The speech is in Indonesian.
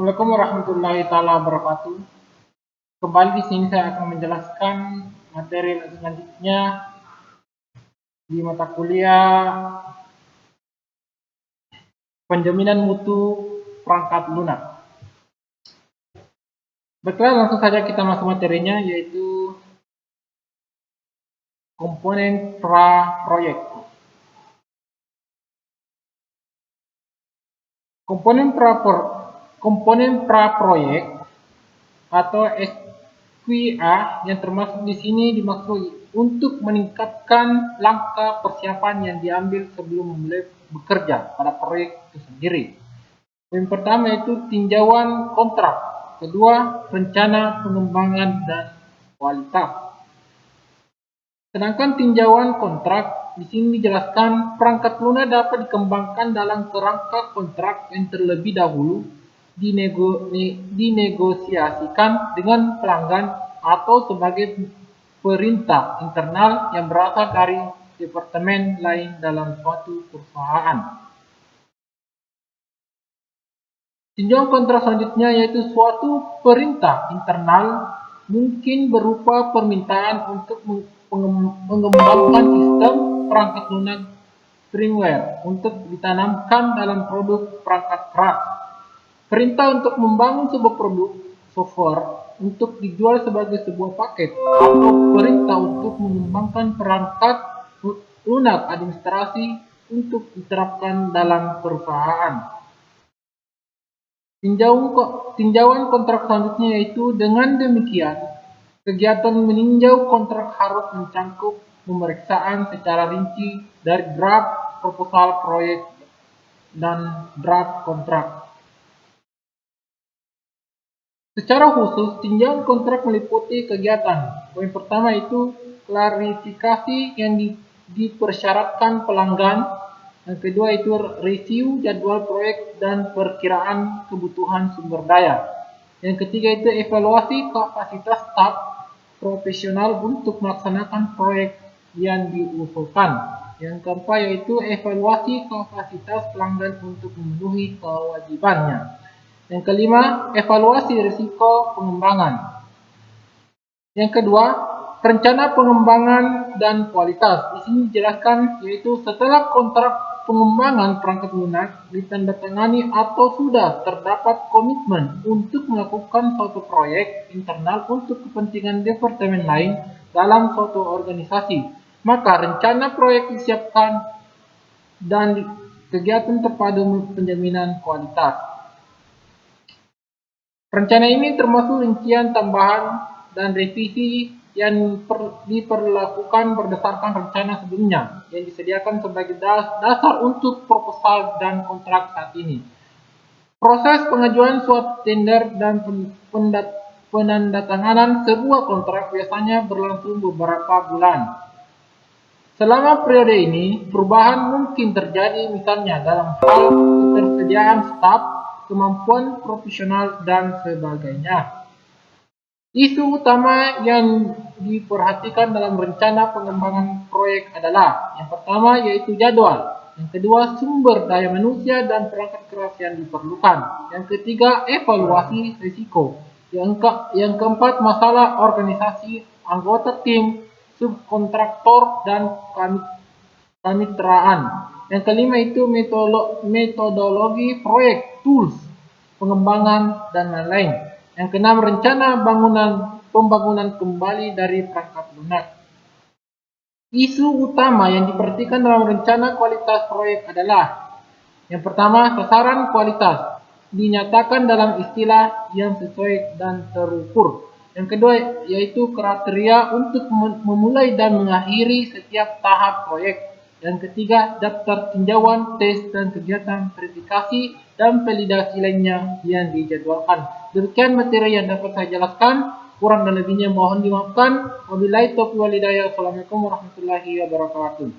Assalamualaikum warahmatullahi taala wabarakatuh. Kembali di sini saya akan menjelaskan materi selanjutnya di mata kuliah penjaminan mutu perangkat lunak. Baiklah, langsung saja kita masuk materinya, yaitu komponen pra-proyek. Komponen pra-proyek atau SQA yang termasuk di sini dimaksud untuk meningkatkan langkah persiapan yang diambil sebelum memulai bekerja pada proyek itu sendiri. Yang pertama itu tinjauan kontrak, kedua rencana pengembangan dan kualitas. Sedangkan tinjauan kontrak di sini dijelaskan perangkat lunak dapat dikembangkan dalam kerangka kontrak yang terlebih dahulu dinegosiasikan dengan pelanggan atau sebagai perintah internal yang berasal dari departemen lain dalam suatu perusahaan. Tinjauan kontrak selanjutnya yaitu suatu perintah internal mungkin berupa permintaan untuk mengembangkan sistem perangkat lunak firmware untuk ditanamkan dalam produk perangkat keras. Perintah untuk membangun sebuah produk software untuk dijual sebagai sebuah paket, atau perintah untuk mengembangkan perangkat lunak administrasi untuk diterapkan dalam perusahaan. Tinjauan kontrak selanjutnya yaitu dengan demikian, kegiatan meninjau kontrak harus mencakup pemeriksaan secara rinci dari draft proposal proyek dan draft kontrak. Secara khusus, tinjauan kontrak meliputi kegiatan. Poin pertama itu klarifikasi yang dipersyaratkan pelanggan. Yang kedua itu review jadwal proyek dan perkiraan kebutuhan sumber daya. Yang ketiga itu evaluasi kapasitas staf profesional untuk melaksanakan proyek yang diusulkan. Yang keempat yaitu evaluasi kapasitas pelanggan untuk memenuhi kewajibannya. Yang kelima, evaluasi risiko pengembangan. Yang kedua, rencana pengembangan dan kualitas. Di sini dijelaskan yaitu setelah kontrak pengembangan perangkat lunak ditandatangani atau sudah terdapat komitmen untuk melakukan suatu proyek internal untuk kepentingan departemen lain dalam suatu organisasi, maka rencana proyek disiapkan dan kegiatan terpadu penjaminan kualitas. Rencana ini termasuk rincian tambahan dan revisi yang diperlakukan berdasarkan rencana sebelumnya yang disediakan sebagai dasar untuk proposal dan kontrak saat ini. Proses pengajuan suatu tender dan penandatanganan sebuah kontrak biasanya berlangsung beberapa bulan. Selama periode ini, perubahan mungkin terjadi misalnya dalam hal ketersediaan staf, kemampuan profesional, dan sebagainya. Isu utama yang diperhatikan dalam rencana pengembangan proyek adalah yang pertama yaitu jadwal, yang kedua sumber daya manusia dan perangkat keras yang diperlukan, yang ketiga evaluasi risiko, yang keempat masalah organisasi anggota tim, subkontraktor, dan kemitraan. Yang kelima itu metodologi proyek, tools, pengembangan, dan lain-lain. Yang keenam, rencana pembangunan kembali dari perangkat lunak. Isu utama yang diperhatikan dalam rencana kualitas proyek adalah yang pertama, sasaran kualitas dinyatakan dalam istilah yang sesuai dan terukur. Yang kedua yaitu kriteria untuk memulai dan mengakhiri setiap tahap proyek. Yang ketiga, daftar tinjauan, tes, dan kegiatan verifikasi dan validasi lainnya yang dijadwalkan. Demikian materi yang dapat saya jelaskan. Kurang dan lebihnya mohon dimaafkan. Wabillahi taufiq wal hidayah. Assalamualaikum warahmatullahi wabarakatuh.